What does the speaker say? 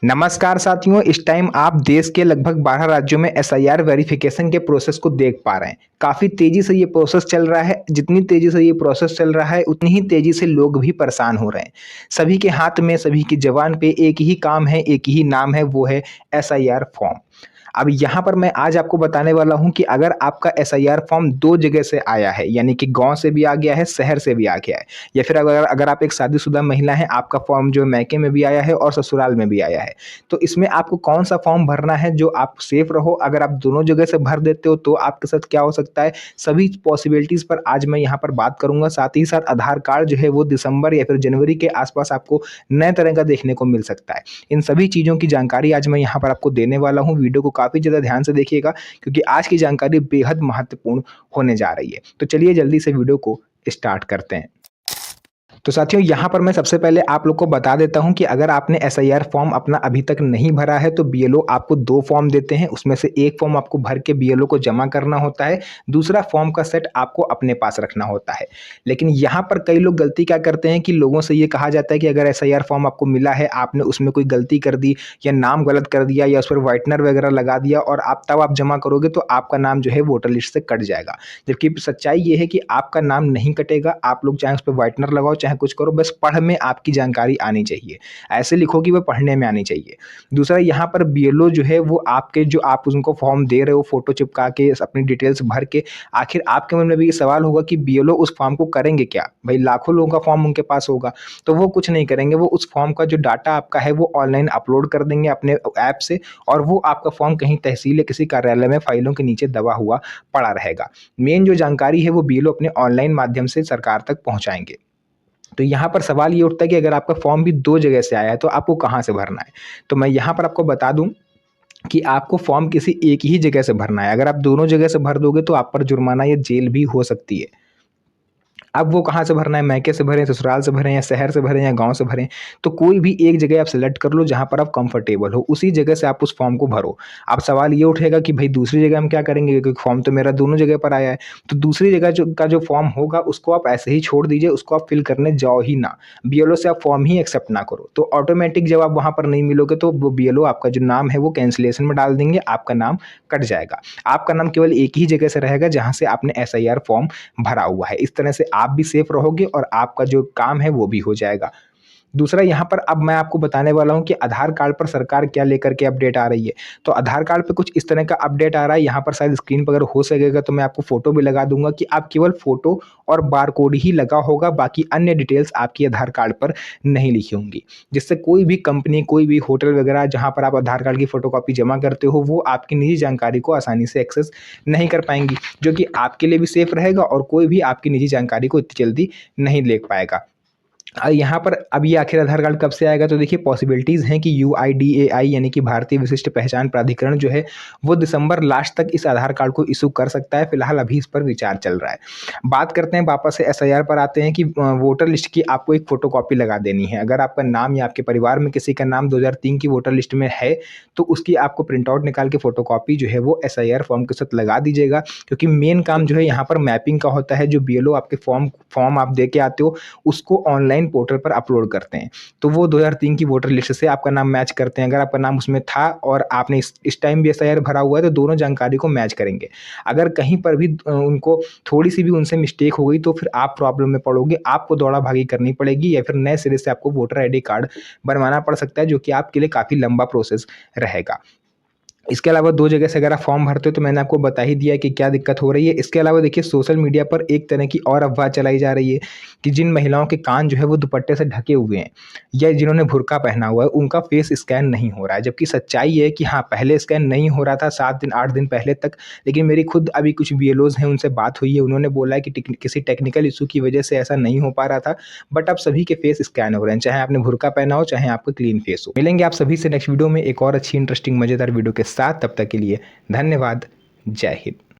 नमस्कार साथियों, इस टाइम आप देश के लगभग 12 राज्यों में एसआईआर वेरिफिकेशन के प्रोसेस को देख पा रहे हैं। काफ़ी तेज़ी से ये प्रोसेस चल रहा है। जितनी तेज़ी से ये प्रोसेस चल रहा है, उतनी ही तेज़ी से लोग भी परेशान हो रहे हैं। सभी के हाथ में, सभी की ज़ुबान पे एक ही काम है, एक ही नाम है, वो है एसआईआर फॉर्म। अब यहाँ पर मैं आज आपको बताने वाला हूँ कि अगर आपका एसआईआर फॉर्म 2 जगह से आया है, यानी कि गाँव से भी आ गया है, शहर से भी आ गया है, या फिर अगर अगर आप एक शादीशुदा महिला हैं, आपका फॉर्म जो मायके में भी आया है और ससुराल में भी आया है। तो इसमें आपको कौन-सा फॉर्म भरना है जो आप सेफ रहो। अगर आप दोनों जगह से भर देते हो तो आपके साथ क्या हो सकता है, सभी पॉसिबिलिटीज़ पर आज मैं यहाँ पर बात करूँगा। साथ ही साथ आधार कार्ड जो है वो दिसंबर या फिर जनवरी के आस-पास आपको नए तरह का देखने को मिल सकता है। इन सभी चीज़ों की जानकारी आज मैं यहाँ पर आपको देने वाला हूँ। वीडियो को काफ़ी ज़्यादा ध्यान से देखिएगा, क्योंकि आज की जानकारी बेहद महत्वपूर्ण होने जा रही है। तो चलिए जल्दी से वीडियो को स्टार्ट करते हैं। तो साथियों, यहाँ पर मैं सबसे पहले आप लोग को बता देता हूँ कि अगर आपने एसआईआर फॉर्म अपना अभी तक नहीं भरा है तो बीएलओ आपको 2 फॉर्म देते हैं। उसमें से एक फॉर्म आपको भर के बीएलओ को जमा करना होता है, दूसरा फॉर्म का सेट आपको अपने पास रखना होता है। लेकिन यहाँ पर कई लोग गलती क्या करते हैं कि लोगों से ये कहा जाता है कि अगर एसआईआर फॉर्म आपको मिला है, आपने उसमें कोई गलती कर दी या नाम गलत कर दिया या उस पर व्हाइटनर वगैरह लगा दिया और तब आप जमा करोगे तो आपका नाम जो है वोटर लिस्ट से कट जाएगा। जबकि सच्चाई ये है कि आपका नाम नहीं कटेगा। आप लोग चाहे उस पे व्हाइटनर लगाओ, चाहे कुछ करो, बस पढ़ में आपकी जानकारी आनी चाहिए। ऐसे लिखो कि वो पढ़ने में आनी चाहिए। दूसरा, यहाँ पर बीएलओ जो है वो आपके जो आप उनको फॉर्म दे रहे हो, फ़ोटो चिपका के अपनी डिटेल्स भर के, आखिर आपके मन में भी ये सवाल होगा कि बीएलओ उस फॉर्म को करेंगे क्या? भई लाखों लोगों का फॉर्म उनके पास होगा, तो वो कुछ नहीं करेंगे। वो उस फॉर्म का जो डाटा आपका है वो ऑनलाइन अपलोड कर देंगे अपने ऐप से, और वो आपका फॉर्म कहीं तहसील या किसी कार्यालय में फाइलों के नीचे दबा हुआ पड़ा रहेगा। मेन जो जानकारी है वो बीएलओ अपने ऑनलाइन माध्यम से सरकार तक पहुँचाएँगे। तो यहाँ पर सवाल ये उठता है कि अगर आपका फॉर्म भी 2 जगह से आया है तो आपको कहाँ से भरना है? तो मैं यहाँ पर आपको बता दूँ कि आपको फॉर्म किसी एक ही जगह से भरना है। अगर आप दोनों जगह से भर दोगे तो आप पर जुर्माना या जेल भी हो सकती है। अब वो कहाँ से भरना है, मायके से भरें, ससुराल से भरें या शहर से भरें या गाँव से भरें, तो कोई भी एक जगह आप सेलेक्ट कर लो जहाँ पर आप कंफर्टेबल हो, उसी जगह से आप उस फॉर्म को भरो। अब सवाल ये उठेगा कि भई दूसरी जगह हम क्या करेंगे, क्योंकि फॉर्म तो मेरा दोनों जगह पर आया है। तो दूसरी जगह जो फॉर्म होगा उसको आप ऐसे ही छोड़ दीजिए, उसको आप फिल करने जाओ ही ना। बीएलओ से आप फॉर्म ही एक्सेप्ट ना करो। तो ऑटोमेटिक जब आप वहाँ पर नहीं मिलोगे तो वो बीएलओ आपका जो नाम है वो कैंसलेशन में डाल देंगे, आपका नाम कट जाएगा। आपका नाम केवल एक ही जगह से रहेगा जहाँ से आपने एसआईआर फॉर्म भरा हुआ है। इस तरह से आप भी सेफ रहोगे और आपका जो काम है वो भी हो जाएगा। दूसरा, यहाँ पर अब मैं आपको बताने वाला हूँ कि आधार कार्ड पर सरकार क्या लेकर के अपडेट आ रही है। तो आधार कार्ड पे कुछ इस तरह का अपडेट आ रहा है, यहाँ पर शायद स्क्रीन पर अगर हो सकेगा तो मैं आपको फ़ोटो भी लगा दूँगा कि आप केवल फ़ोटो और बारकोड ही लगा होगा, बाकी अन्य डिटेल्स आपकी आधार कार्ड पर नहीं लिखी होंगी। जिससे कोई भी कंपनी, कोई भी होटल वगैरह जहाँ पर आप आधार कार्ड की फ़ोटोकॉपी जमा करते हो, वो आपकी निजी जानकारी को आसानी से एक्सेस नहीं कर पाएँगी, जो कि आपके लिए भी सेफ रहेगा और कोई भी आपकी निजी जानकारी को इतनी जल्दी नहीं देख पाएगा। यहाँ पर अब ये आखिर आधार कार्ड कब से आएगा, तो देखिए पॉसिबिलिटीज़ हैं कि यूआईडीएआई यानी कि भारतीय विशिष्ट पहचान प्राधिकरण जो है वो दिसंबर लास्ट तक इस आधार कार्ड को इशू कर सकता है। फिलहाल अभी इस पर विचार चल रहा है। बात करते हैं, वापस से एसआईआर पर आते हैं कि वोटर लिस्ट की आपको एक फ़ोटोकॉपी लगा देनी है। अगर आपका नाम या आपके परिवार में किसी का नाम 2003 की वोटर लिस्ट में है तो उसकी आपको प्रिंट आउट निकाल के फ़ोटोकॉपी जो है वो एसआईआर फॉर्म के साथ लगा दीजिएगा, क्योंकि मेन काम जो है यहाँ पर मैपिंग का होता है। जो बीएलओ आपके फॉर्म आप दे के आते हो उसको ऑनलाइन पोर्टल पर अपलोड करते हैं। तो वो 2003 की वोटर लिस्ट से आपका नाम मैच करते हैं। अगर आपका नाम उसमें था और आपने इस टाइम भी एसआईआर भरा हुआ है तो दोनों जानकारी को मैच करेंगे। अगर कहीं पर भी उनको थोड़ी-सी भी उनसे मिस्टेक हो गई तो फिर आप प्रॉब्लम में पड़ोगे। आपको दौड़ा-भागी करनी पड़ेगी या फिर नए सिरे से आपको वोटर आईडी कार्ड बनवाना पड़ सकता है, जो कि आपके लिए काफ़ी लंबा प्रोसेस रहेगा। इसके अलावा 2 जगह से अगर आप फॉर्म भरते हो तो मैंने आपको बता ही दिया है कि क्या दिक्कत हो रही है। इसके अलावा देखिए, सोशल मीडिया पर एक तरह की और अफ़वाह चलाई जा रही है कि जिन महिलाओं के कान जो है वो दुपट्टे से ढके हुए हैं या जिन्होंने बुर्का पहना हुआ है, उनका फेस स्कैन नहीं हो रहा है। जबकि सच्चाई ये है कि हाँ, पहले स्कैन नहीं हो रहा था 7 दिन 8 दिन पहले तक, लेकिन मेरी खुद अभी कुछ बीएलओज़ हैं, उनसे बात हुई है। उन्होंने बोला है कि किसी टेक्निकल इश्यू की वजह से ऐसा नहीं हो पा रहा था, बट अब सभी के फेस स्कैन हो रहे हैं, चाहे आपने बुर्का पहना हो, चाहे आपका क्लीन फेस हो। मिलेंगे आप सभी से नेक्स्ट वीडियो में एक और अच्छी इंटरेस्टिंग मज़ेदार वीडियो के साथ। तब तक के लिए धन्यवाद। जय हिंद।